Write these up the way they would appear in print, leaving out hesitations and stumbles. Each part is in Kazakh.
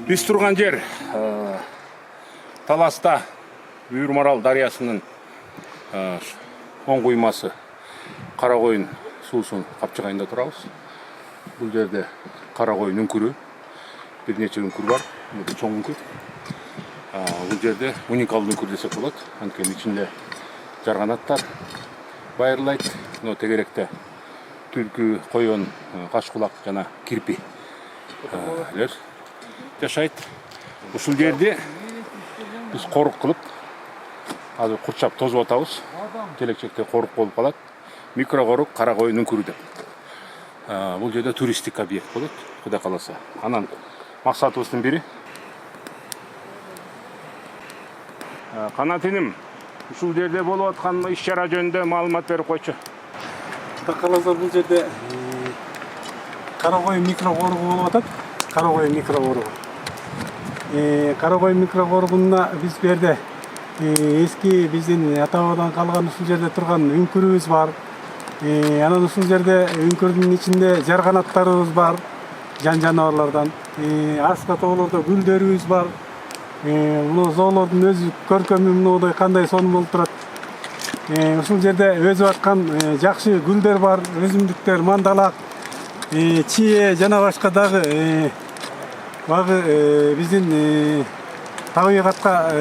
Biz turgan жер Таласта Үйірмарал дариясының оң құймасы Қарақойын суысының қапчығайында тұрабыз. Бұл жерде Қарақойын үңкірі, бірнеше үңкір бар, чоң үңкір. Бұл жерде уникалды үңкір десек болады. Анткени ичинде жарғанаттар байырлайды. Но тегеректе түлкі, қойын, қашқұлақ жана кирпи жашайды. Ушул жерде біз қорық қылып, азыр құрчап тозып атабыз. Келечекте қорық болып қалады. Микроқорық Қарақойын үңкірі деп. Бұл жерде туристик объект болады, Құдай қаласа. Анан мақсатыбыздын бири. Қанат иним, ушул жерде болуп аткан иш-чара жөнүндө маалымат берип койчу. Құдай қаласа бұл жерде Қарақойын микроқорығы болуп атат. Қарақойын микроқорығы. Қарақойын микроқорығына біз берде eski біздің ата-бабадан қалған ушул жерде тұрған үңкіріміз бар. Анан ушул жерде үңкірдің içinde жарғанаттарыбыз бар, жан-жануарлардан. Арска тоолордо гүлдөрүбүз бар. Мына зоолордун өзү көркөмү мындай кандай сонун болуп турат. Ушул жерде өсүп аткан жакшы гүлдөр бар, өсүмдүктөр, мандалак, чие жана башка дагы биздин табигатка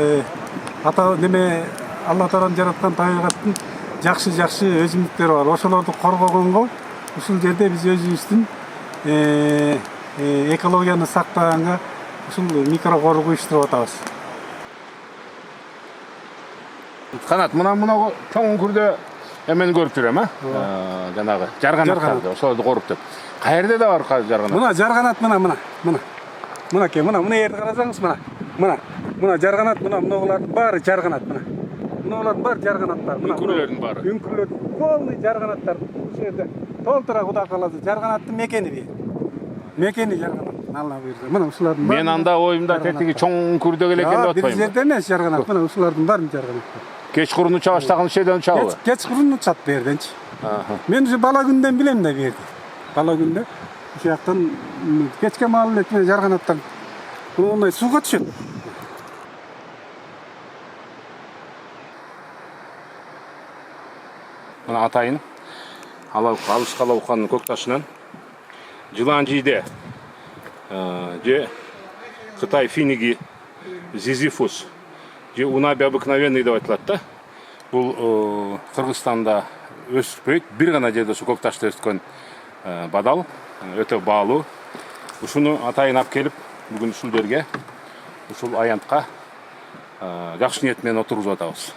ата неме Алла Таалам жараткан табигаттын жакшы өсүмдүктөр бар. Ошолорду коргогонго ушул жерде биз өзүбүздүн экологияны сактаганга ушул микроқорық уюштуруп атабыз. Қанат, мына чоң үңкүрдө эмени көрүп жүрөм, жанагы жарганат. Ошолорду коруп деп. Каерде да бар жарганат? Мына жарганат мына жерди карасаңыз мына жарганат, мыналардын баары жарганат мына. Мыналардын баары жарганаттар. Үңкүрлөрдүн баары. Үңкүрлөрдүн полный жарганаттар. Ушул жерде толтура Кудай кааласа жарганаттын мекени бир. Мекени жарганат. Алла буйрса. Мына ушулардын баары. Мен анда оюмда тетиги чоң үңкүрдө эле экен деп атпаймынбы? Бир жерде эмес жарганат. Мына ушулардын баарын жарганаттар. Кечкурун уча баштаган ишеден учабы? Кечкурун учат берденчи. Мен ушу бала күндөн билем да берди. Бала күндө ушул жактан кечке маал эле жарганаттан мындай сууга түшөт. Мына атайын алыс калауканын көк ташынан жылан жийде же Кытай финиги зизифус же унаби обыкновенный деп айтылат да. Бул Кыргызстанда өспөйт, бир гана жерде ушу көк ташта өскөн бадал, өтө баалуу. Ушуну атайын алып келип, бүгүн ушул жерге, ушул аянтка жакшы ниет менен отургузуп атабыз.